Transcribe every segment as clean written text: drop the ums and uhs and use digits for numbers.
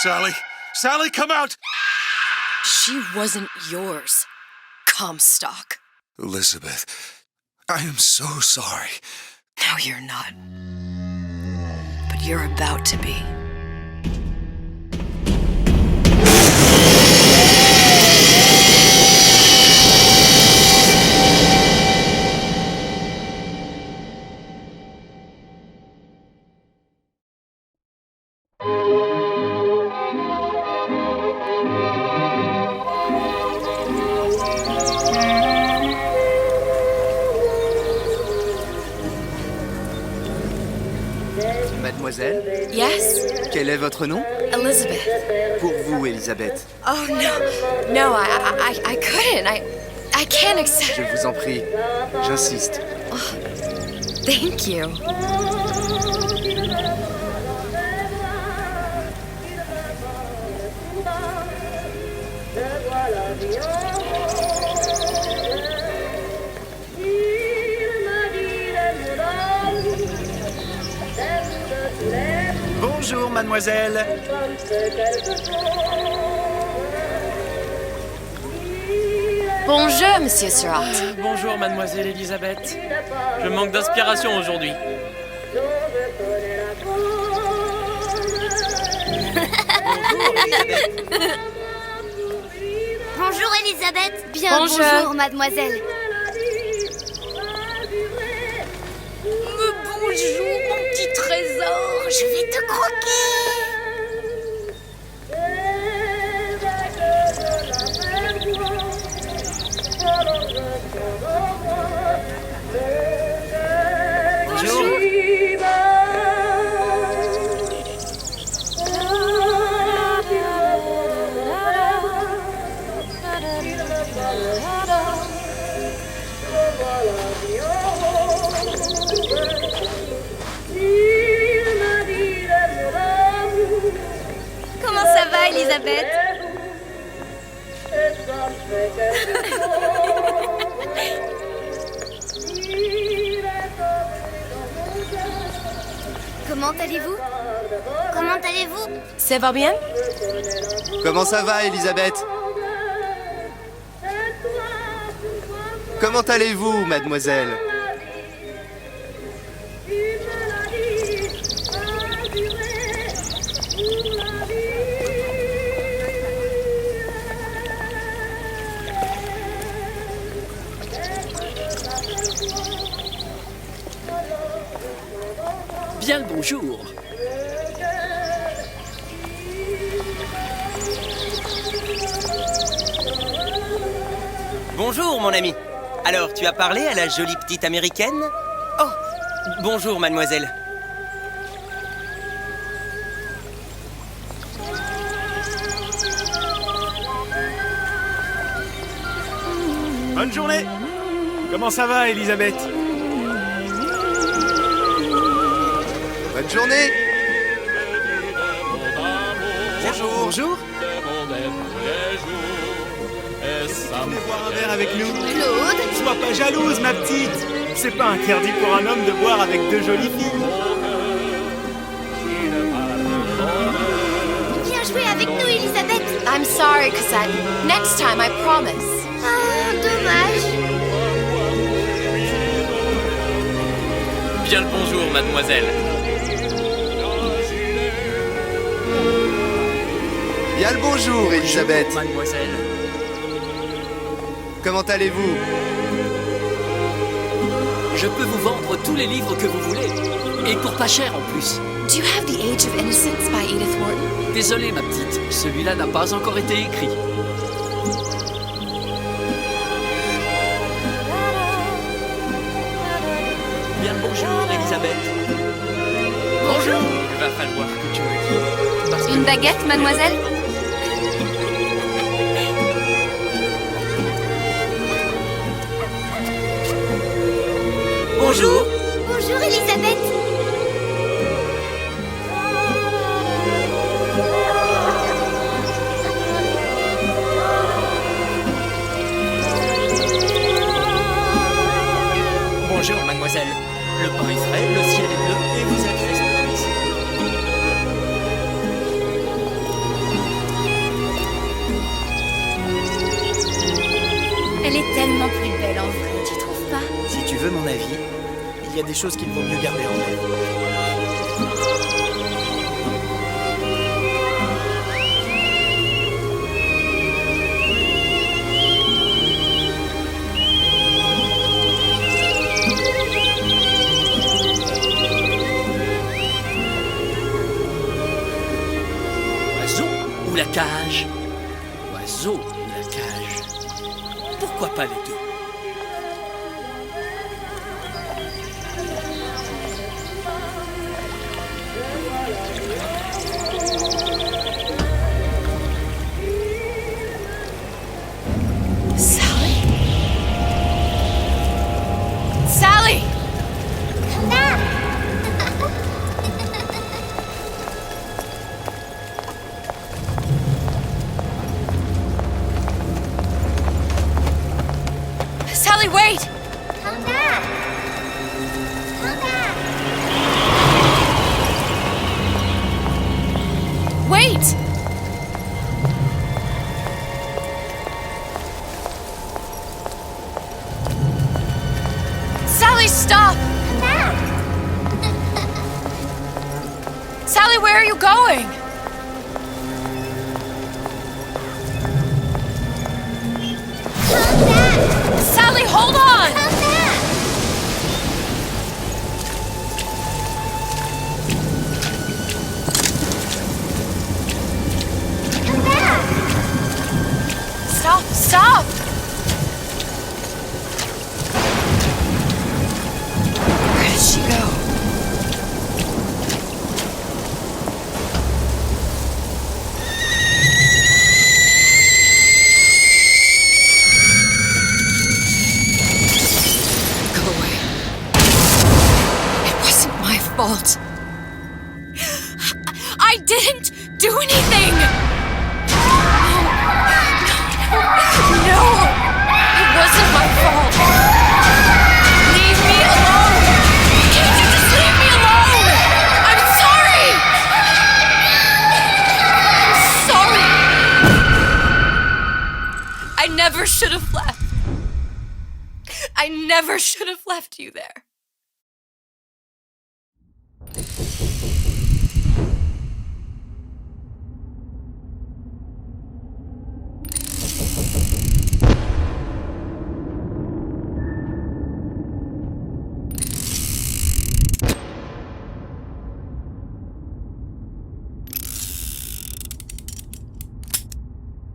Sally! Sally, come out! She wasn't yours, Comstock. Elizabeth, I am so sorry. No, you're not. But you're about to be. Mademoiselle, Yes? quel est votre nom? Elizabeth. Pour vous, Elisabeth. Oh, no. No, I couldn't. I can't accept... Je vous en prie, j'insiste. Thank you. Bonjour, mademoiselle. Bonjour, Monsieur Surratt. Bonjour, mademoiselle Elisabeth. Je manque d'inspiration aujourd'hui. Bonjour Elisabeth. Bien bonjour mademoiselle. Bonjour, mon petit trésor. Je vais te croquer. Bonjour. Comment ça va Elisabeth? Comment allez-vous? Comment allez-vous? Ça va bien? Comment ça va, Elisabeth? Comment allez-vous, mademoiselle? Bien le bonjour. Bonjour, mon ami. Alors, tu as parlé à la jolie petite américaine? Oh, bonjour, mademoiselle. Bonne journée. Comment ça va, Elisabeth? Bonne journée. Bonjour. Bonjour. Venez boire un verre avec nous. Claude? Sois pas jalouse, ma petite. C'est pas interdit pour un homme de boire avec deux jolies filles. Viens jouer avec nous Elisabeth. I'm sorry, Cosette. Next time, I promise. Ah, dommage. Bien le bonjour, mademoiselle. Bien le bonjour, Elisabeth. Bonjour, mademoiselle. Comment allez-vous? Je peux vous vendre tous les livres que vous voulez. Et pour pas cher en plus. Do you have The Age of Innocence by Edith Wharton? Désolé, ma petite. Celui-là n'a pas encore été écrit. Bien le bonjour, Elisabeth. Bonjour. Il va falloir que tu me dises. Parce que- Une baguette, mademoiselle? Bonjour. Bonjour Elisabeth. Bonjour, mademoiselle. Le pain est frais, le ciel est bleu et vous êtes restée ici. a des choses qu'il vaut mieux garder en l'air. Oiseau ou la cage? Oiseau ou la cage? Pourquoi pas les deux? Sally? Sally! Come back! Sally, wait! Come back! Come back! Wait! Sally, stop! Come back! Sally, where are you going? Come back! Sally, hold on! Come back! Come back! Stop, stop! Where did she go? Go away. It wasn't my fault. I didn't do anything! No! It wasn't my fault! Leave me alone! Can't you just leave me alone? I'm sorry! I'm sorry! I never should have left. I never should have left you there.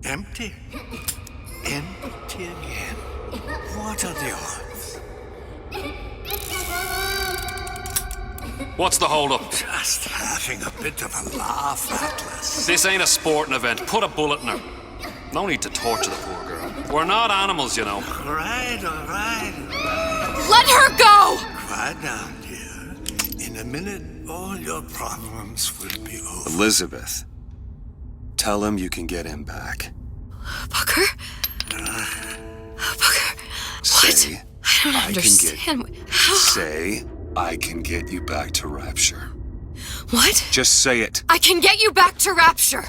Empty? Empty again. What are the odds? What's the hold-up? Just having a bit of a laugh, Atlas. This ain't a sporting event. Put a bullet in her. No need to torture the poor girl. We're not animals, you know. All right, all right, all right. Let her go! Quiet down, dear. In a minute, all your problems will be over. Elizabeth, tell him you can get him back. Booker? Booker, what? Say, I don't I can understand. How? Say, I can get you back to Rapture. What? Just say it. I can get you back to Rapture.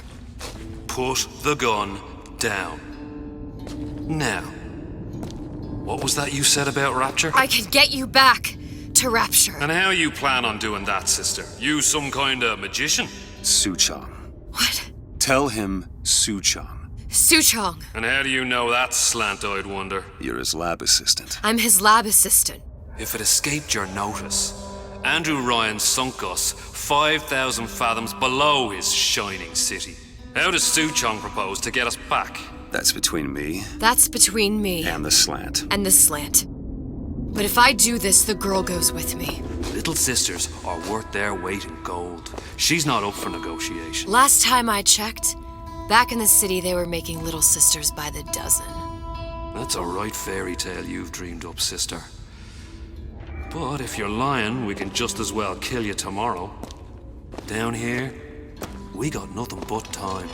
Put the gun down. Now, what was that you said about Rapture? I can get you back to Rapture. And how you plan on doing that, sister? You some kind of magician? Suchong. What? Tell him Suchong. Suchong. And how do you know that, slant-eyed wonder? You're his lab assistant. I'm his lab assistant. If it escaped your notice, Andrew Ryan sunk us 5,000 fathoms below his shining city. How does Suchong propose to get us back? That's between me That's between me and the slant. and the slant. But if I do this, the girl goes with me. Little sisters are worth their weight in gold. She's not up for negotiation. Last time I checked, back in the city they were making little sisters by the dozen. That's a right fairy tale you've dreamed up, sister. But if you're lying, we can just as well kill you tomorrow. Down here, we got nothing but time.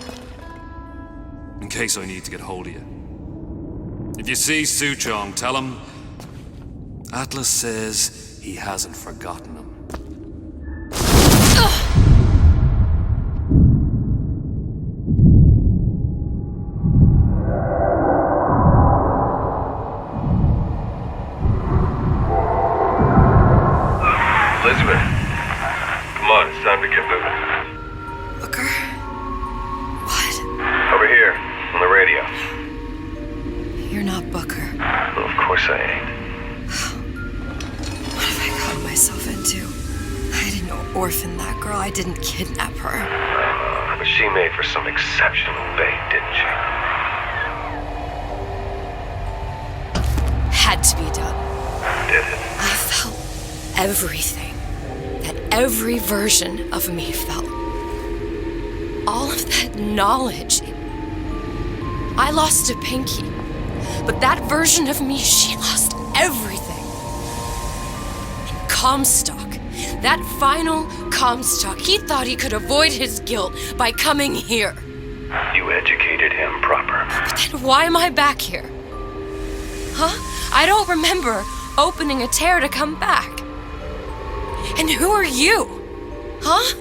In case I need to get hold of you. If you see Suchong, tell him Atlas says he hasn't forgotten him. to get moving. Booker? What? Over here, on the radio. You're not Booker. Well, of course I ain't. What have I gotten myself into? I didn't orphan that girl. I didn't kidnap her. But she made for some exceptional bait, didn't she? Had to be done. Did it? I felt everything that every version of me felt. All of that knowledge. I lost a pinky, but that version of me, she lost everything. And Comstock, that final Comstock, he thought he could avoid his guilt by coming here. You educated him proper. But then why am I back here? Huh? I don't remember opening a tear to come back. And who are you? Huh?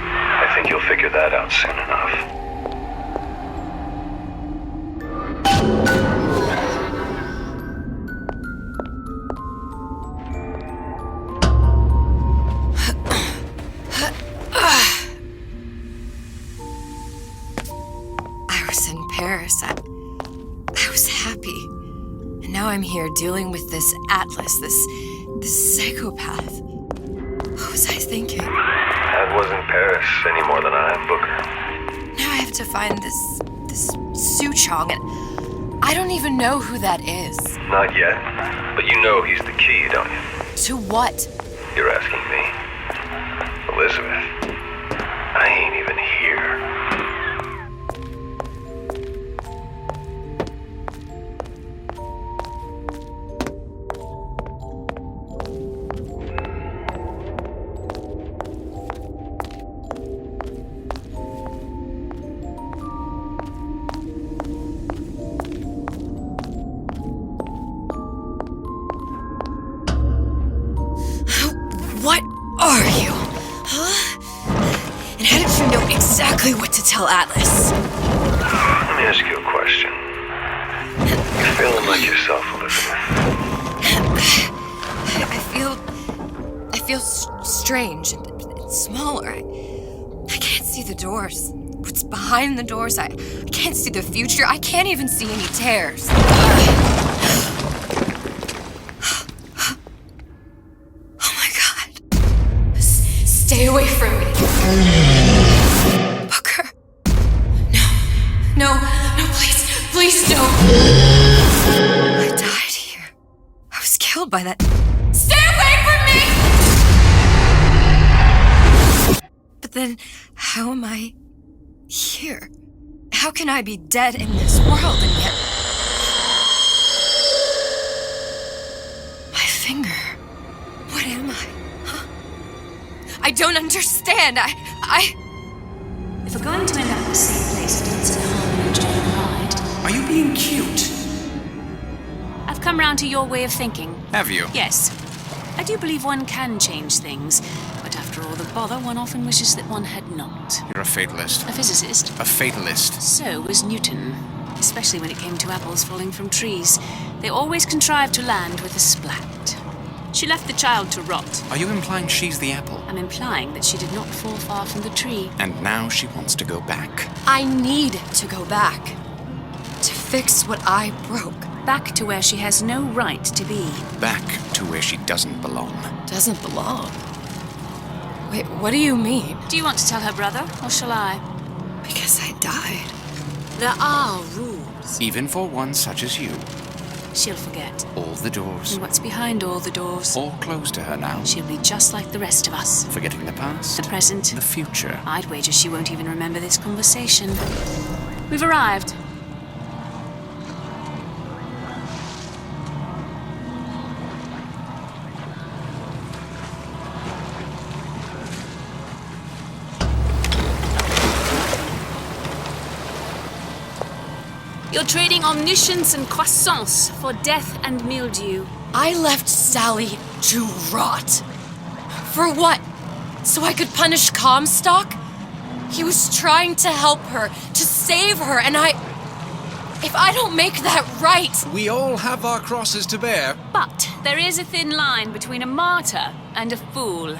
I think you'll figure that out soon enough. I was in Paris. I was happy. And now I'm here dealing with this Atlas, this psychopath. What was I thinking? That wasn't Paris any more than I am Booker. Now I have to find this Suchong, and I don't even know who that is. Not yet, but you know he's the key, don't you? To what? You're asking me. Elizabeth, I ain't even here. What are you? Huh? And how did you know exactly what to tell Atlas? Let me ask you a question. You feeling like yourself, Elizabeth? I feel strange and smaller. I can't see the doors. What's behind the doors? I can't see the future. I can't even see any tears. Stay away from me. Booker. No, please don't. I died here. I was killed by that. Stay away from me! But then, how am I here? How can I be dead in this world and yet... My finger. What am I? I don't understand. If we're going to end up in the same place at Hudson Hall and enjoy the ride... Are you being cute? I've come round to your way of thinking. Have you? Yes. I do believe one can change things, but after all the bother, one often wishes that one had not. You're a fatalist. A physicist. A fatalist. So was Newton. Especially when it came to apples falling from trees. They always contrived to land with a splat. She left the child to rot. Are you implying she's the apple? I'm implying that she did not fall far from the tree. And now she wants to go back. I need to go back. To fix what I broke. Back to where she has no right to be. Back to where she doesn't belong. Doesn't belong? Wait, what do you mean? Do you want to tell her brother, or shall I? Because I died. There are rules. Even for one such as you. She'll forget. All the doors. And what's behind all the doors? All closed to her now. She'll be just like the rest of us. Forgetting the past. The present. The future. I'd wager she won't even remember this conversation. We've arrived. You're trading omniscience and croissance for death and mildew. I left Sally to rot. For what? So I could punish Comstock? He was trying to help her, to save her, and if I don't make that right... We all have our crosses to bear. But there is a thin line between a martyr and a fool.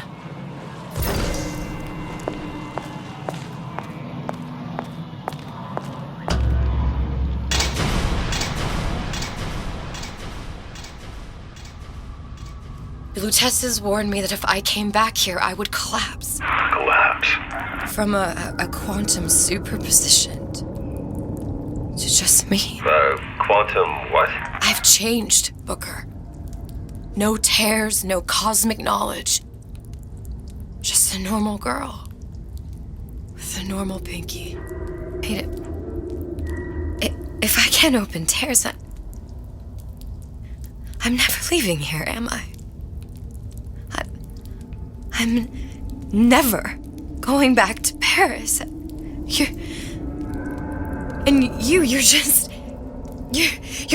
Lutesses warned me that if I came back here, I would collapse. Collapse? From a quantum superposition to just me. Quantum what? I've changed, Booker. No tears, no cosmic knowledge. Just a normal girl. With a normal pinky. Hey, if I can't open tears, I'm never leaving here, am I? I'm never going back to Paris. You're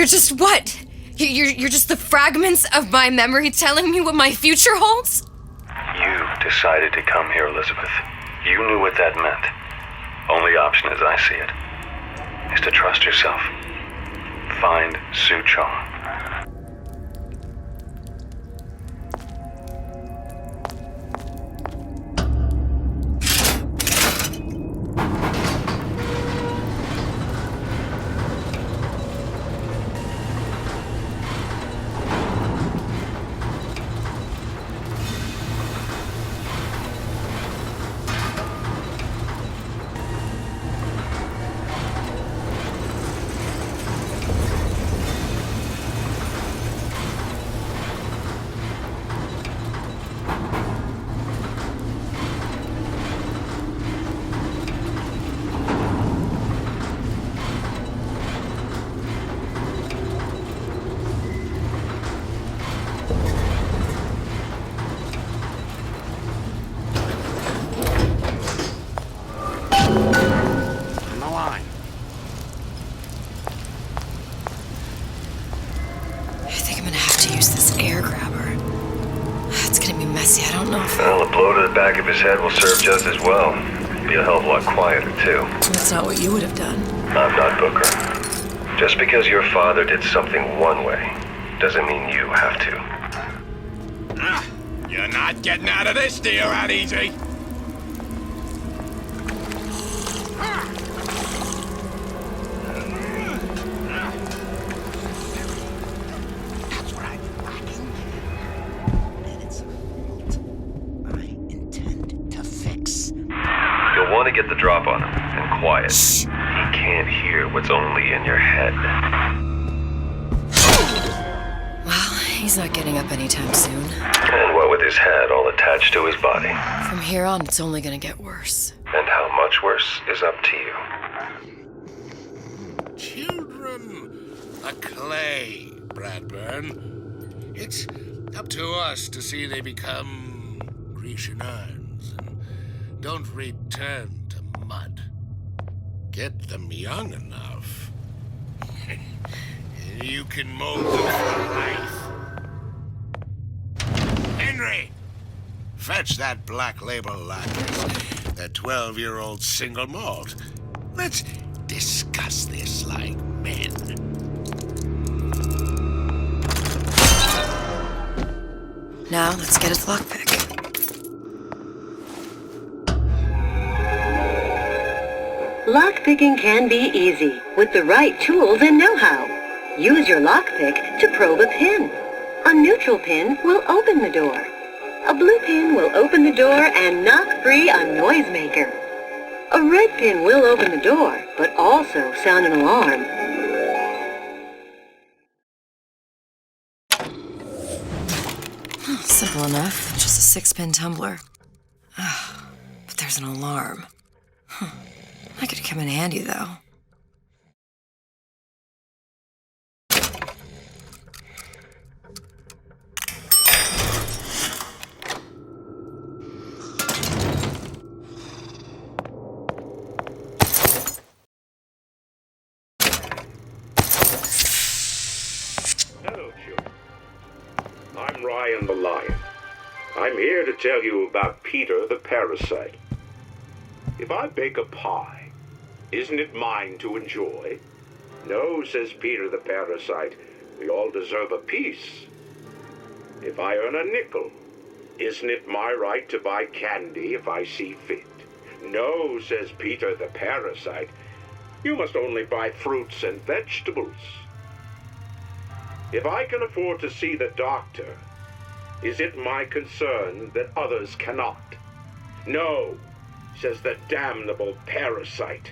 just what? You're just the fragments of my memory telling me what my future holds? You decided to come here, Elizabeth. You knew what that meant. Only option, as I see it, is to trust yourself. Find Suchong. Well, a blow to the back of his head will serve just as well. Be a hell of a lot quieter, too. That's not what you would have done. I'm not Booker. Just because your father did something one way, doesn't mean you have to. You're not getting out of this deal that easy. Want to get the drop on him, and quiet. He can't hear what's only in your head. Well, he's not getting up anytime soon. And what with his head all attached to his body. From here on, it's only gonna get worse. And how much worse is up to you. Children are clay, Bradburn. It's up to us to see they become Grecian urns. Don't return to mud. Get them young enough. You can mold them for life. Henry! Fetch that Black Label Lattes, that 12-year-old single malt. Let's discuss this like men. Now, let's get his lockpick. Lockpicking can be easy with the right tools and know-how. Use your lockpick to probe a pin. A neutral pin will open the door. A blue pin will open the door and knock free a noisemaker. A red pin will open the door, but also sound an alarm. Simple enough, just a 6-pin tumbler. But there's an alarm. That could come in handy, though. Hello, children. I'm Ryan the Lion. I'm here to tell you about Peter the Parasite. If I bake a pie, isn't it mine to enjoy? No, says Peter the Parasite, we all deserve a piece. If I earn a nickel, isn't it my right to buy candy if I see fit? No, says Peter the Parasite, you must only buy fruits and vegetables. If I can afford to see the doctor, Is it my concern that others cannot? No, says the damnable parasite.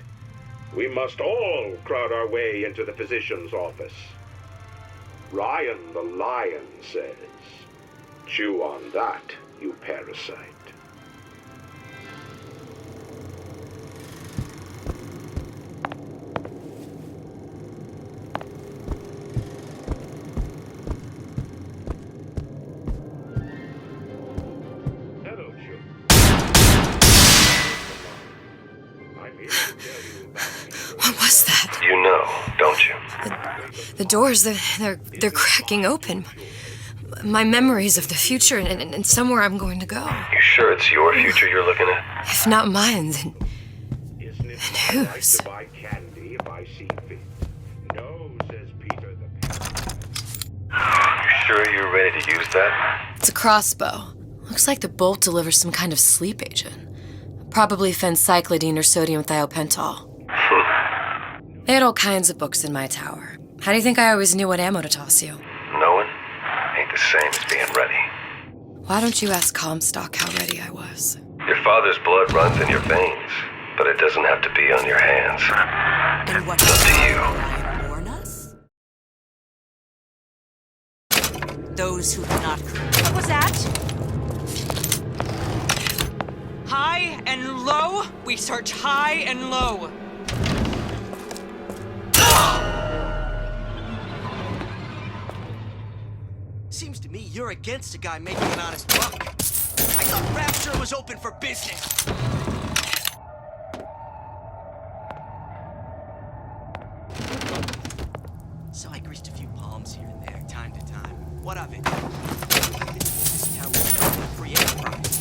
We must all crowd our way into the physician's office. Ryan the lion says, chew on that, you parasite. Hello, children. I'm here to tell you about What was that? You know, don't you? The doors, they're cracking open. My memories of the future and somewhere I'm going to go. You sure it's your future you're looking at? If not mine, then whose? to buy candy if I see fit. No, says Peter the parasite. You sure you're ready to use that? It's a crossbow. Looks like the bolt delivers some kind of sleep agent. Probably phencyclidine or sodium thiopental. They had all kinds of books in my tower. How do you think I always knew what ammo to toss you? Knowing ain't the same as being ready. Why don't you ask Comstock how ready I was? Your father's blood runs in your veins, but it doesn't have to be on your hands. And what It's up to you. warn us? Those who cannot. What was that? High and low, we search high and low. Seems to me you're against a guy making an honest buck. I thought Rapture was open for business. So I greased a few palms here and there, time to time. What of it? This town was built for free enterprise.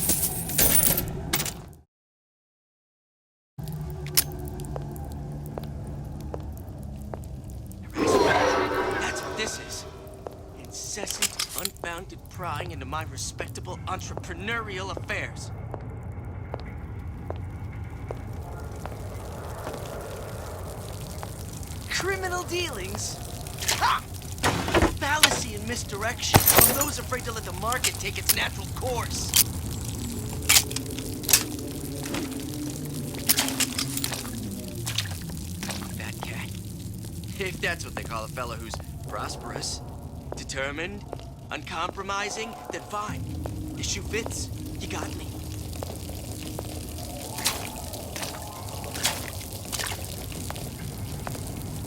That's what this is. Incessant, unbounded prying into my respectable entrepreneurial affairs. Criminal dealings? Ha! Fallacy and misdirection from those afraid to let the market take its natural course. That cat. If that's what they call a fella who's prosperous, determined, uncompromising, then fine. The shoe fits. You got me.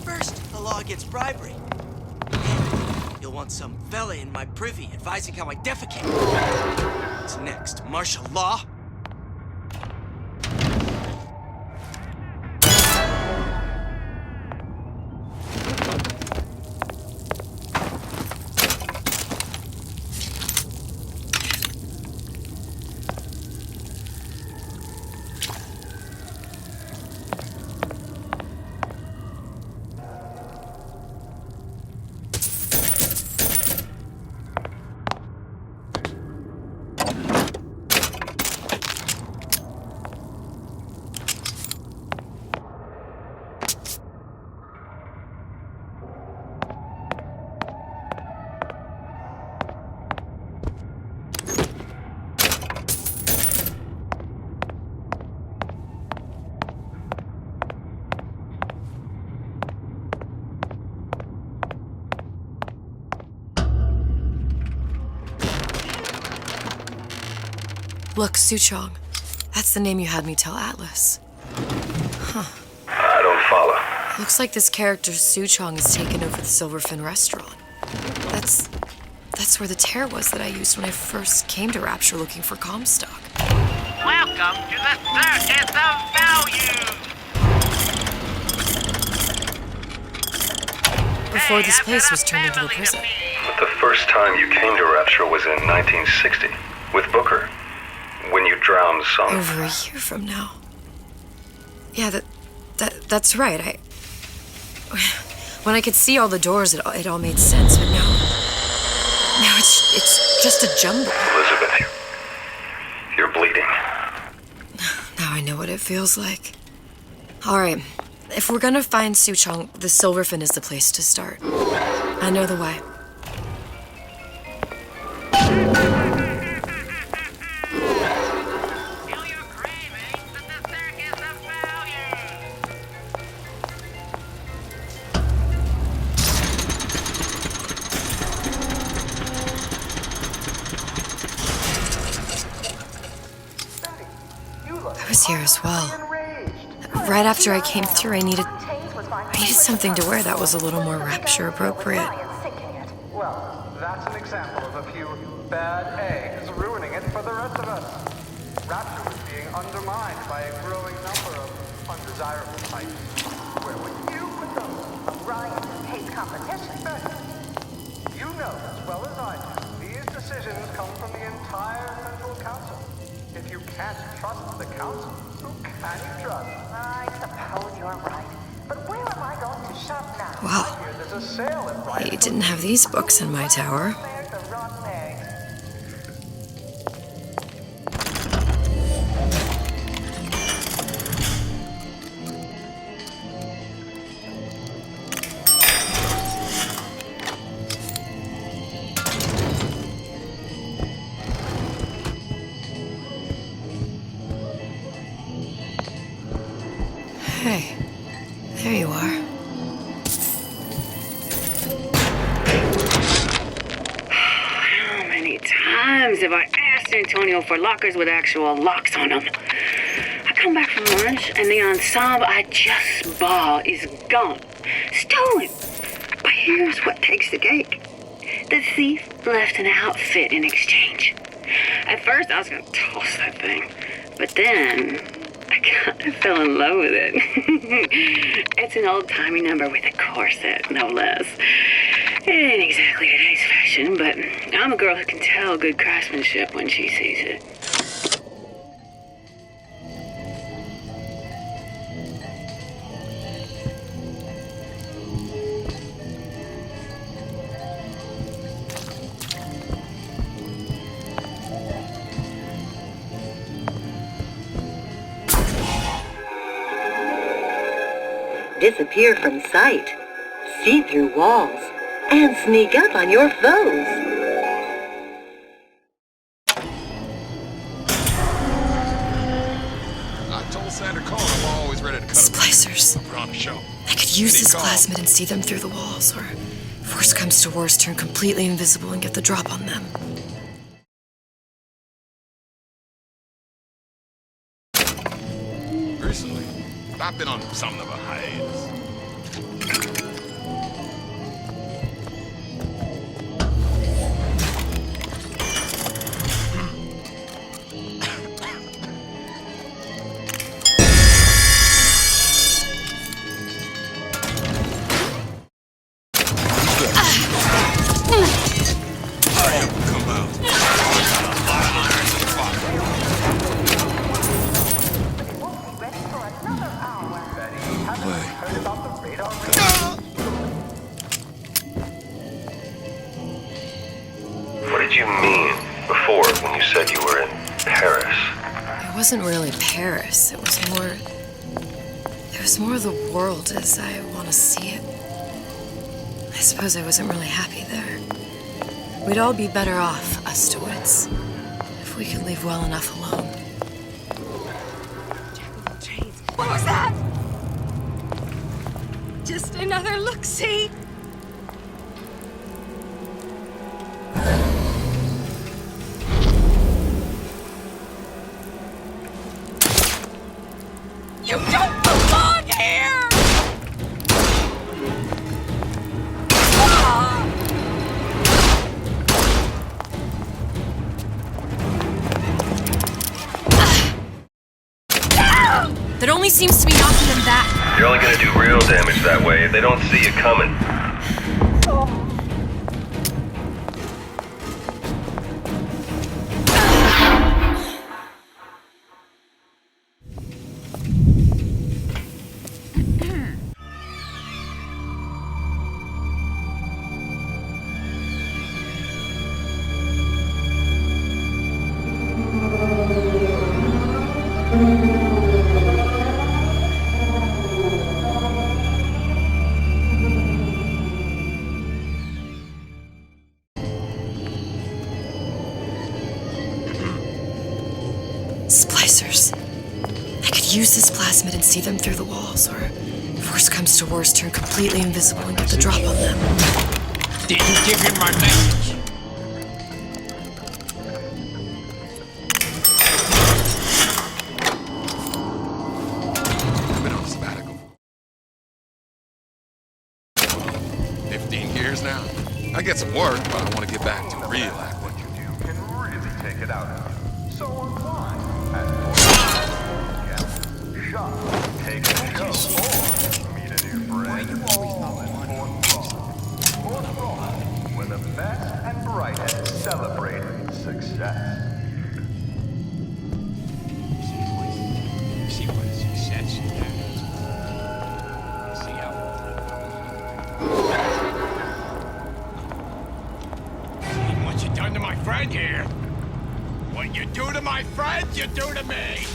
First, the law against bribery. Then, you'll want some fella in my privy advising how I defecate. What's next? Martial law? Look, Suchong. That's the name you had me tell Atlas. Huh. I don't follow. Looks like this character Suchong has taken over the Silverfin restaurant. That's where the tear was that I used when I first came to Rapture looking for Comstock. Welcome to the Circus of Value! Before this place was turned into a prison. But the first time you came to Rapture was in 1960, with Booker. When you drowned some... Over a year from now. Yeah, that's right. When I could see all the doors, it all made sense, but now it's just a jumble. Elizabeth, you're bleeding. Now I know what it feels like. All right, if we're gonna find Suchong, the Silverfin is the place to start. I know the way. was here as well. Right after I came through, I needed something to wear that was a little more rapture appropriate. Well, that's an example of a few bad eggs ruining it for the rest of us. Rapture was being undermined by a growing number of undesirable types. Where would you put them? Ryan hates competition. You know as well as I do, these decisions come from the entire Central Council. If you can't trust the Council, who can you trust? I suppose you're right. But where am I going to shop now? Wow. I hear there's a sale at Ryan. I didn't have these books in my tower. There's the rotten eggs. Hey, there you are. How many times have I asked Antonio for lockers with actual locks on them? I come back from lunch and the ensemble I just bought is gone. Stolen. But here's what takes the cake. The thief left an outfit in exchange. At first I was going to toss that thing, but then I kind of fell in love with it. It's an old-timey number with a corset, no less. It ain't exactly today's fashion, but I'm a girl who can tell good craftsmanship when she sees it. Disappear from sight, see through walls, and sneak up on your foes. I told Sandra Cole I'm always ready to cut Splicers. Put on a show. I could use this plasmid and see them through the walls, or if worst comes to worst, turn completely invisible and get the drop on them. Recently, I've been on something of a hiatus. What did you mean before when you said you were in Paris? It wasn't really Paris. It was more of the world as I want to see it. I suppose I wasn't really happy there. We'd all be better off, us Stewards, if we could leave well enough alone. What was that? Just another look-see. You don't belong here! That only seems to be knocking them back. You're only gonna do real damage that way if they don't see you coming. Splicers. I could use this plasmid and see them through the walls, or if worst comes to worst, turn completely invisible and get the drop on them. Did you give him my message? get some work, but I want to get back to real acting. What you do can really take it out of you. So unwind and shop, take a show, or meet a new friend. All in Fourth Floor, where the best and brightest celebrate success. See what success is. See how what you done to my friend here? What you do to my friend, you do to me.